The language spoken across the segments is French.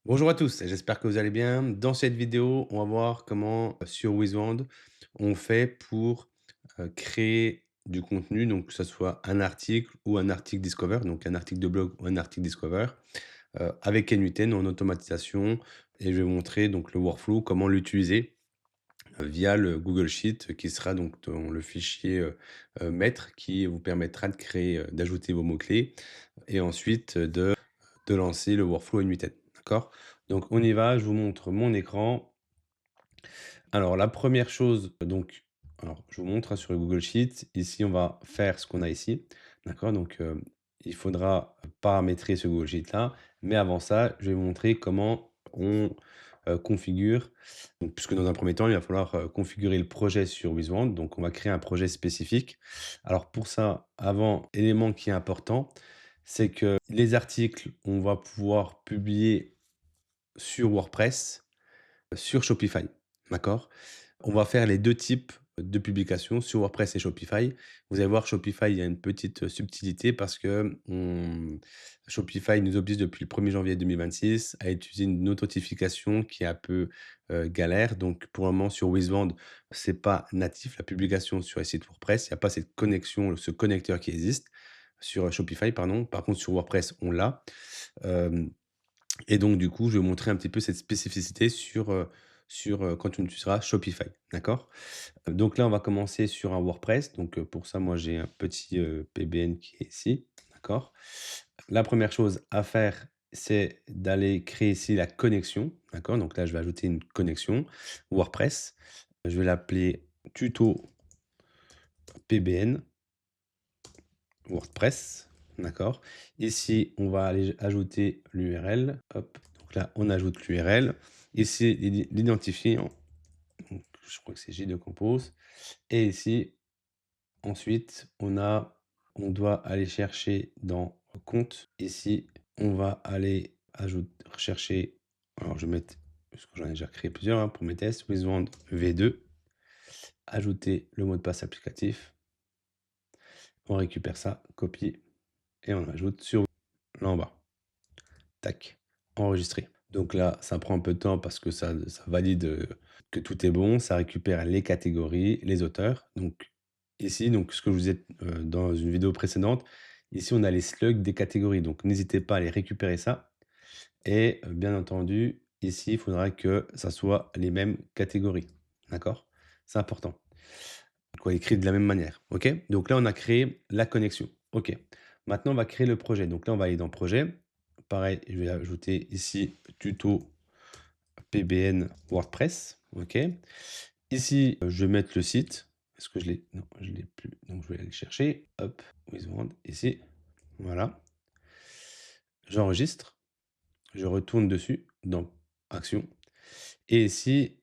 Bonjour à tous, j'espère que vous allez bien. Dans cette vidéo, on va voir comment sur Wizwand, on fait pour créer du contenu, donc que ce soit un article ou un article Discover, donc un article de blog ou un article Discover, avec N8N en automatisation. Et je vais vous montrer donc le workflow, comment l'utiliser via le Google Sheet qui sera donc dans le fichier maître qui vous permettra de créer, d'ajouter vos mots-clés et ensuite de lancer le workflow N8N, d'accord? Donc on y va, je vous montre mon écran. Alors la première chose, donc alors je vous montre, hein, sur le Google Sheet. Ici, on va faire ce qu'on a ici, d'accord? Donc, il faudra paramétrer ce Google Sheet là, mais avant ça, je vais vous montrer comment on, configure. Donc puisque dans un premier temps, il va falloir, configurer le projet sur Wizwand, donc on va créer un projet spécifique. Alors pour ça, avant, élément qui est important, c'est que les articles, on va pouvoir publier sur WordPress, sur Shopify, d'accord? On va faire les 2 types de publications sur WordPress et Shopify. Vous allez voir, Shopify, il y a une petite subtilité parce que Shopify nous oblige depuis le 1er janvier 2026 à utiliser une autre notification qui est un peu, galère. Donc pour le moment sur Wizwand, c'est pas natif la publication sur les sites WordPress. Il y a pas cette connexion, ce connecteur qui existe sur Shopify, pardon. Par contre sur WordPress, on l'a. Hem Et donc du coup, je vais vous montrer un petit peu cette spécificité sur quand on utilisera Shopify, d'accord? Donc là, on va commencer sur un WordPress. Donc, pour ça, moi, j'ai un petit, PBN qui est ici, d'accord? La première chose à faire, c'est d'aller créer ici la connexion, d'accord? Donc là, je vais ajouter une connexion WordPress. Je vais l'appeler tuto PBN WordPress, d'accord? Ici, on va aller ajouter l'URL, hop, donc là, on ajoute l'URL. Ici, l'identifiant, donc je crois que c'est J2Compose. Et ici, ensuite, on doit aller chercher dans compte. Ici, on va aller rechercher, alors je vais mettre, parce que j'en ai déjà créé plusieurs, hein, pour mes tests, Wizwand V2, ajouter le mot de passe applicatif. On récupère ça, copie, et on ajoute sur là en bas. Tac, enregistrer. Donc là, ça prend un peu de temps parce que ça valide, que tout est bon. Ça récupère les catégories, les auteurs. Donc ici, donc ce que je vous ai dans une vidéo précédente, ici on a les slugs des catégories. Donc n'hésitez pas à aller récupérer ça. Et bien entendu, ici, il faudra que ça soit les mêmes catégories. D'accord? C'est important. Quoi, écrit de la même manière. OK? Donc là, on a créé la connexion. OK. Maintenant, on va créer le projet. Donc là, on va aller dans projet. Pareil, je vais ajouter ici tuto PBN WordPress. OK. Ici, je vais mettre le site. Est-ce que je l'ai? Non, je l'ai plus. Donc je vais aller le chercher. Hop, Wizwand, ici. Voilà. J'enregistre. Je retourne dessus dans Action. Et ici,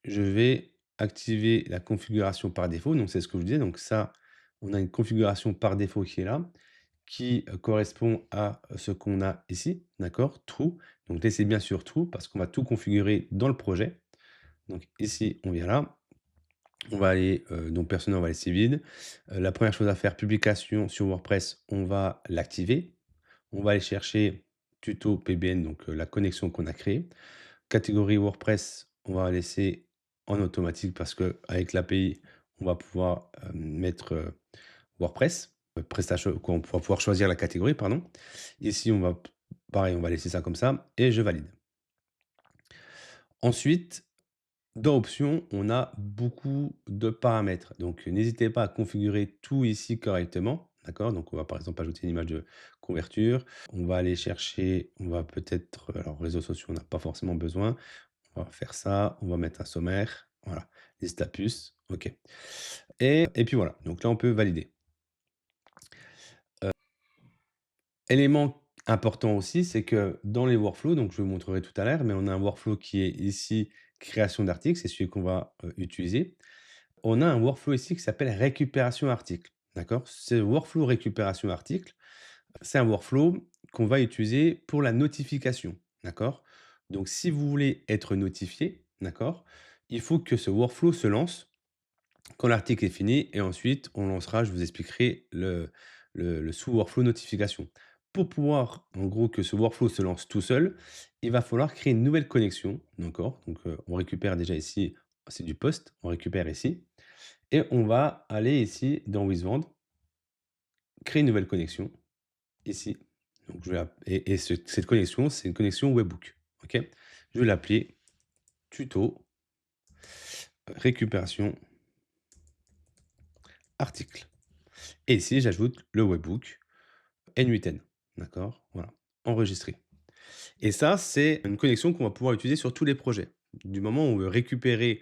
je vais activer la configuration par défaut. Donc, c'est ce que je vous disais. Donc, ça, on a une configuration par défaut qui est là, qui correspond à ce qu'on a ici. D'accord? True. Donc, laissez bien sûr True parce qu'on va tout configurer dans le projet. Donc, ici, on vient là. On va aller, donc personnel, on va laisser vide. La première chose à faire, publication sur WordPress, on va l'activer. On va aller chercher tuto PBN, donc la connexion qu'on a créée. Catégorie WordPress, on va laisser en automatique parce qu'avec l'API, on va pouvoir mettre WordPress, prestation, on va pouvoir choisir la catégorie, pardon. Ici, pareil, on va laisser ça comme ça et je valide. Ensuite, dans Options, on a beaucoup de paramètres. Donc, n'hésitez pas à configurer tout ici correctement. D'accord? Donc, on va par exemple ajouter une image de couverture. On va aller chercher, on va peut-être, alors réseaux sociaux, on n'a pas forcément besoin. On va faire ça, on va mettre un sommaire, voilà, liste à puces, OK. Et puis voilà, donc là, on peut valider. Élément important aussi, c'est que dans les workflows, donc je vous montrerai tout à l'heure, mais on a un workflow qui est ici création d'articles, c'est celui qu'on va utiliser. On a un workflow ici qui s'appelle récupération article, d'accord? Ce workflow récupération article, c'est un workflow qu'on va utiliser pour la notification, d'accord? Donc si vous voulez être notifié, d'accord, il faut que ce workflow se lance quand l'article est fini et ensuite on lancera, je vous expliquerai le sous-workflow notification. Pour pouvoir, en gros, que ce workflow se lance tout seul, il va falloir créer une nouvelle connexion, d'accord? Donc, on récupère déjà ici, c'est du post, on récupère ici et on va aller ici dans Wizwand, créer une nouvelle connexion ici. Donc je vais app et cette connexion, c'est une connexion webhook, OK? Je vais l'appeler tuto récupération article et ici j'ajoute le webhook N8N, d'accord? Voilà, enregistré. Et ça, c'est une connexion qu'on va pouvoir utiliser sur tous les projets. Du moment où on veut récupérer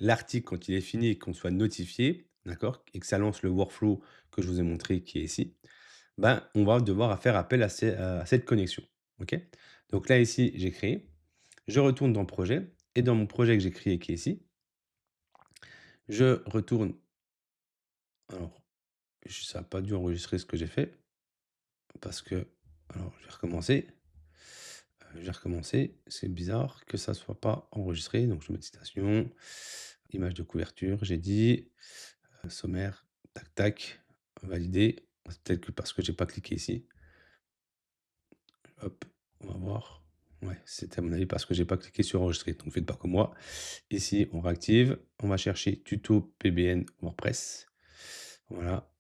l'article quand il est fini et qu'on soit notifié, d'accord? Et que ça lance le workflow que je vous ai montré qui est ici, ben, on va devoir faire appel à cette connexion. OK? Donc là, ici, j'ai créé. Je retourne dans projet et dans mon projet que j'ai créé qui est ici, je retourne. Alors, ça n'a pas dû enregistrer ce que j'ai fait parce que. Alors, je vais recommencer. Je vais recommencer. C'est bizarre que ça ne soit pas enregistré. Donc, je mets citation, image de couverture, j'ai dit, sommaire, tac, tac, validé. C'est peut-être que parce que j'ai pas cliqué ici. Hop, on va voir. Ouais, c'était à mon avis parce que j'ai pas cliqué sur enregistrer. Donc, faites pas comme moi. Ici, on réactive. On va chercher tuto PBN WordPress. Voilà.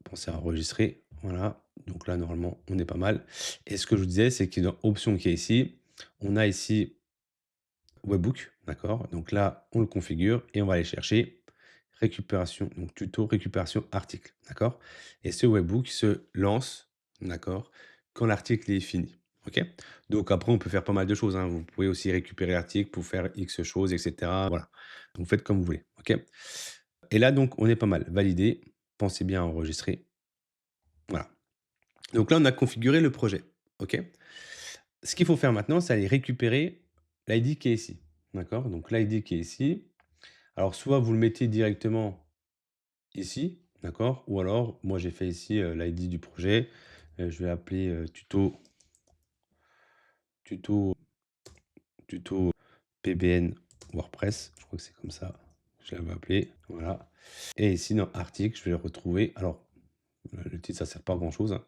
Pensez à enregistrer. Voilà. Donc là, normalement, on est pas mal. Et ce que je vous disais, c'est que dans option qui est ici, on a ici webhook, d'accord? Donc là, on le configure et on va aller chercher récupération, donc tuto récupération article, d'accord? Et ce webhook se lance, d'accord, quand l'article est fini. OK? Donc après, on peut faire pas mal de choses, hein. Vous pouvez aussi récupérer l'article pour faire X choses, et cetera. Voilà. Donc faites comme vous voulez. OK? Et là, donc, on est pas mal. Validé. Pensez bien à enregistrer. Voilà. Donc là, on a configuré le projet. OK? Ce qu'il faut faire maintenant, c'est aller récupérer l'ID qui est ici. D'accord? Donc l'ID qui est ici. Alors soit vous le mettez directement ici, d'accord? Ou alors, moi j'ai fait ici, l'ID du projet, je vais appeler, tuto tuto PBN WordPress, je crois que c'est comme ça que je l'avais appelé, voilà. Et ici dans article, je vais le retrouver. Alors, le titre ça sert pas à grand chose, hein.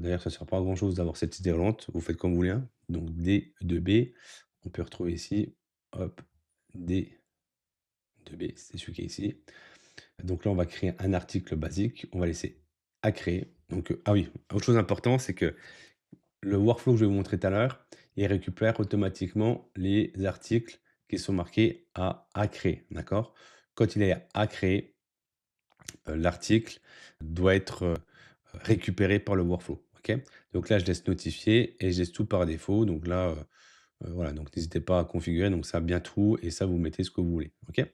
D'ailleurs, ça sert pas à grand chose d'avoir cette idée relevante, vous faites comme vous voulez, hein. Donc D2B, on peut retrouver ici, hop, D2B, c'est celui qui est ici. Donc là, on va créer un article basique, on va laisser à créer. Donc, ah oui, autre chose importante, c'est que le workflow que je vais vous montrer tout à l'heure, il récupère automatiquement les articles qui sont marqués à créer, d'accord? Quand il est à créer, l'article doit être, récupéré par le workflow, OK? Donc là, je laisse notifier et je laisse tout par défaut. Donc là, voilà, donc n'hésitez pas à configurer, donc ça bien tout et ça, vous mettez ce que vous voulez, OK?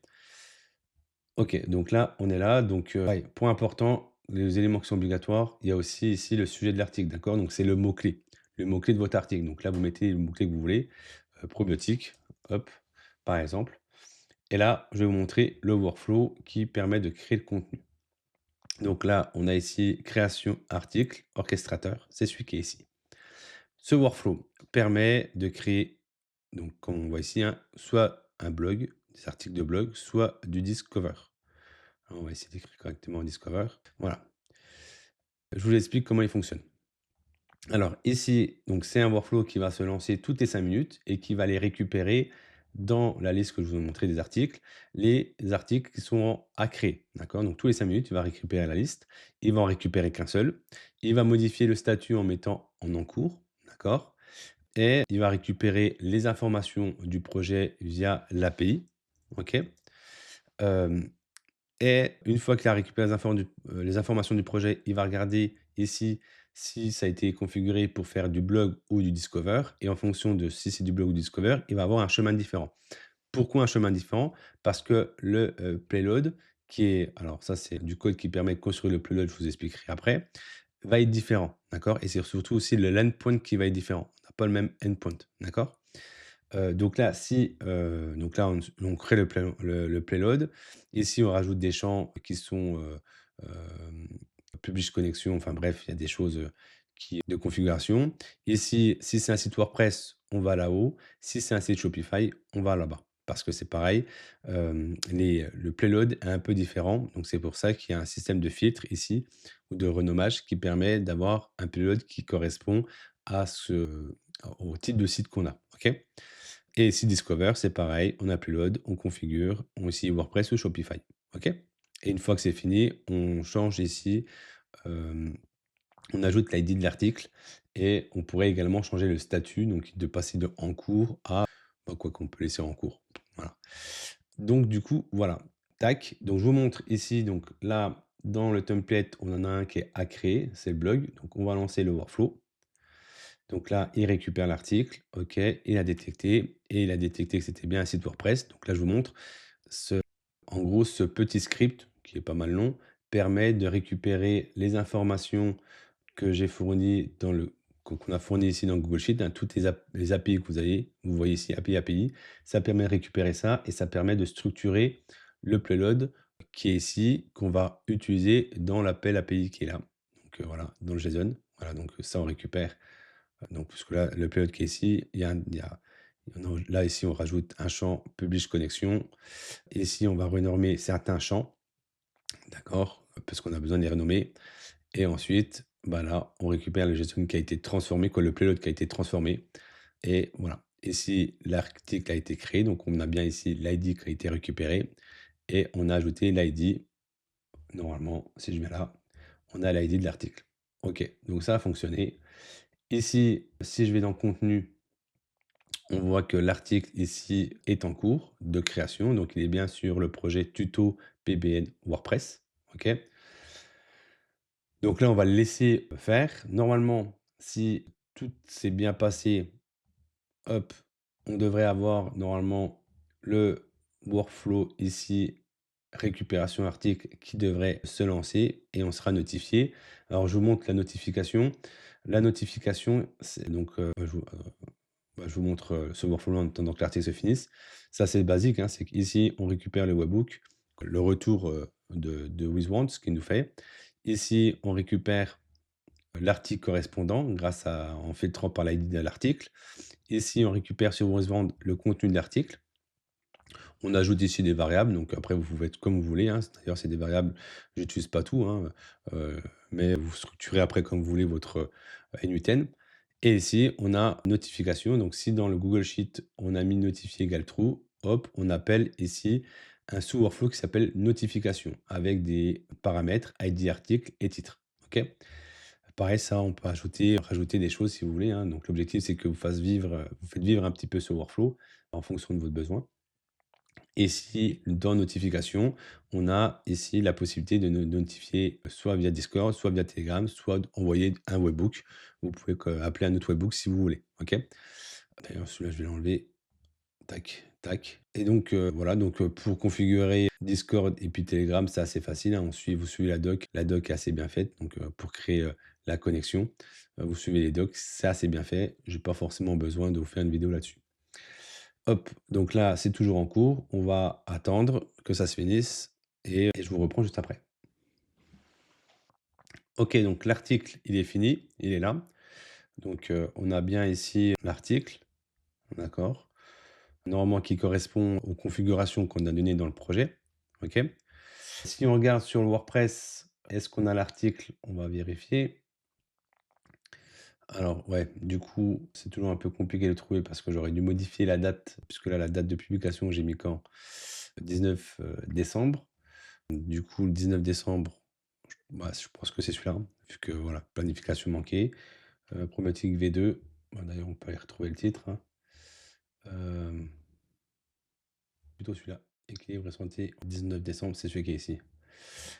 OK, donc là, on est là. Donc, pareil, point important, les éléments qui sont obligatoires, il y a aussi ici le sujet de l'article, d'accord? Donc, c'est le mot-clé de votre article. Donc là, vous mettez le mot-clé que vous voulez, probiotique, hop, par exemple. Et là, je vais vous montrer le workflow qui permet de créer le contenu. Donc là, on a ici création article, orchestrateur, c'est celui qui est ici. Ce workflow permet de créer, donc comme on voit ici, hein, soit un blog, des articles de blog, soit du Discover. On va essayer d'écrire correctement Discover. Voilà. Je vous explique comment il fonctionne. Alors ici, donc c'est un workflow qui va se lancer toutes les 5 minutes et qui va les récupérer dans la liste que je vous ai montré des articles, les articles qui sont à créer. D'accord? Donc tous les 5 minutes, il va récupérer la liste. Il va en récupérer qu'un seul. Il va modifier le statut en mettant en cours. D'accord? Et il va récupérer les informations du projet via l'API. OK? Euh, Et une fois qu'il a récupéré les informations du projet, il va regarder ici si ça a été configuré pour faire du blog ou du Discover. Et en fonction de si c'est du blog ou du Discover, il va avoir un chemin différent. Pourquoi un chemin différent? Parce que le payload, qui est, alors ça c'est du code qui permet de construire le payload, je vous expliquerai après, va être différent. D'accord? Et c'est surtout aussi le endpoint qui va être différent. On n'a pas le même endpoint. D'accord? Donc là, si, donc là, on crée le payload. Ici, on rajoute des champs qui sont, publish connexion, enfin bref, il y a des choses, qui de configuration. Ici, si c'est un site WordPress, on va là-haut. Si c'est un site Shopify, on va là-bas. parce que c'est pareil, le payload est un peu différent. Donc c'est pour ça qu'il y a un système de filtre ici ou de renommage qui permet d'avoir un payload qui correspond à au type de site qu'on a. OK? Et ici Discover, c'est pareil, on upload, on configure, on ici WordPress ou Shopify. OK? Et une fois que c'est fini, on change ici, hem, on ajoute l'ID de l'article et on pourrait également changer le statut, donc de passer de «en cours» à bah, quoi qu'on peut laisser en cours. Voilà. Donc du coup, voilà. Tac. Donc je vous montre ici, donc là, dans le template, on en a un qui est à créer, c'est le blog. Donc on va lancer le workflow. Donc là, il récupère l'article, OK, il a détecté et il a détecté que c'était bien un site WordPress. Donc là, je vous montre ce en gros, ce petit script qui est pas mal long, permet de récupérer les informations que j'ai fournies qu'on a fournies ici dans Google Sheet, hein, toutes les API que vous voyez ici API. Ça permet de récupérer ça et ça permet de structurer le payload qui est ici, qu'on va utiliser dans l'appel API qui est là. Donc voilà, dans le JSON. Voilà, donc ça on récupère donc puisque là, le payload qui est ici, là, ici, on rajoute un champ publish connexion. Ici, on va renommer certains champs, d'accord? Parce qu'on a besoin de les renommer. Et ensuite, bah là, on récupère le JSON qui a été transformé, quoi, le payload qui a été transformé. Et voilà. Ici, l'article a été créé, donc on a bien ici l'ID qui a été récupéré. Et on a ajouté l'ID. Normalement, si je viens là, on a l'ID de l'article. OK, donc ça a fonctionné. Ici, si je vais dans contenu, on voit que l'article ici est en cours de création, donc il est bien sur le projet tuto PBN WordPress. OK. Donc là, on va le laisser faire. Normalement, si tout s'est bien passé, hop, on devrait avoir normalement le workflow ici, récupération article qui devrait se lancer et on sera notifié. Alors, je vous montre la notification. La notification, c'est donc, bah, je vous montre, ce workflow en attendant que l'article se finisse. Ça, c'est basique, hein, c'est qu'ici, on récupère le webhook, le retour, de WizWant, ce qu'il nous fait. Ici, on récupère l'article correspondant en filtrant par l'ID de l'article. Ici, on récupère sur WizWant le contenu de l'article. On ajoute ici des variables, donc après vous pouvez être comme vous voulez, hein. D'ailleurs, c'est des variables, j'utilise pas tout, hein, mais vous structurez après comme vous voulez votre, NUTN. Et ici, on a notification, donc si dans le Google Sheet, on a mis notifié égale true, hop, on appelle ici un sous-workflow qui s'appelle notification avec des paramètres ID article et titre. OK? Pareil, ça, on peut rajouter des choses si vous voulez, hein. Donc l'objectif, c'est que vous faites vivre un petit peu ce workflow en fonction de votre besoin. Et si dans notification, on a ici la possibilité de notifier soit via Discord, soit via Telegram, soit envoyer un webhook. Vous pouvez appeler un autre webhook si vous voulez. OK? D'ailleurs, celui-là, je vais l'enlever. Tac, tac. Et donc, voilà, donc, pour configurer Discord et puis Telegram, c'est assez facile, hein. Vous suivez la doc. La doc est assez bien faite. Donc, pour créer la connexion, vous suivez les docs. C'est assez bien fait. J'ai pas forcément besoin de vous faire une vidéo là-dessus. Hop, donc là, c'est toujours en cours. On va attendre que ça se finisse et je vous reprends juste après. OK, donc l'article, il est fini, il est là. Donc, on a bien ici l'article, d'accord? Normalement qui correspond aux configurations qu'on a données dans le projet. OK? Si on regarde sur le WordPress, est-ce qu'on a l'article? On va vérifier. Alors ouais, du coup, c'est toujours un peu compliqué de trouver parce que j'aurais dû modifier la date, puisque là, la date de publication, j'ai mis quand? 19, décembre. Du coup, le 19 décembre, bah, je pense que c'est celui-là, hein, vu que voilà, planification manquée, problématique V2. Bah, d'ailleurs, on peut aller retrouver le titre, hein. Hem, Plutôt celui-là. Équilibre et santé, 19 décembre, c'est celui qui est ici.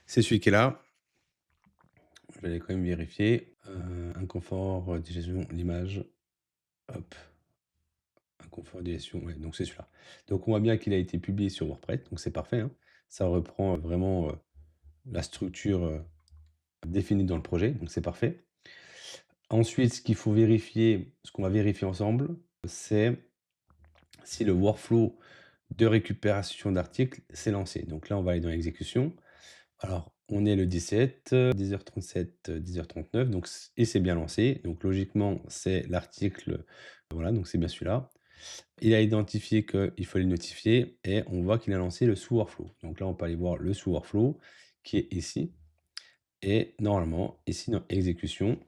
C'est celui qui est là. Je vais aller quand même vérifier. Inconfort, digestion, l'image. Hop, inconfort, digestion, ouais, donc c'est celui-là. Donc on voit bien qu'il a été publié sur WordPress, donc c'est parfait, hein. Ça reprend, vraiment, la structure, définie dans le projet, donc c'est parfait. Ensuite, ce qu'on va vérifier ensemble, c'est si le workflow de récupération d'articles s'est lancé. Donc là, on va aller dans l'exécution. Alors, on est le 17, 10h37, 10h39, donc et c'est bien lancé. Donc logiquement, c'est l'article, voilà, donc c'est bien celui-là. Il a identifié qu'il fallait le notifier et on voit qu'il a lancé le sous workflow. Donc là, on peut aller voir le sous workflow qui est ici et normalement, ici dans exécution,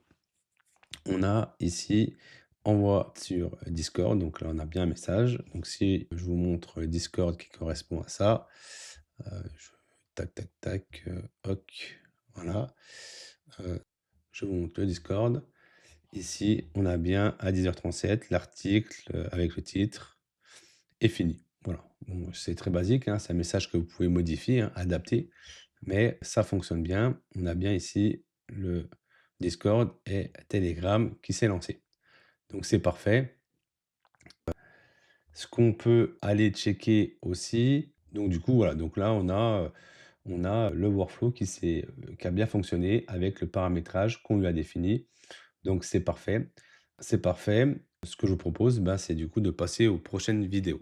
on a ici envoi sur Discord. Donc là, on a bien un message. Donc si je vous montre Discord qui correspond à ça, je tac, tac, tac, OK, voilà. Je vous montre le Discord. Ici, on a bien à 10h37 l'article, avec le titre est fini. Voilà. Bon, c'est très basique, hein, c'est un message que vous pouvez modifier, hein, adapter, mais ça fonctionne bien. On a bien ici le Discord et Telegram qui s'est lancé. Donc c'est parfait. Ce qu'on peut aller checker aussi, donc du coup, voilà, donc là on a le workflow qui a bien fonctionné avec le paramétrage qu'on lui a défini. Donc c'est parfait. C'est parfait. Ce que je vous propose, ben, c'est du coup de passer aux prochaines vidéos.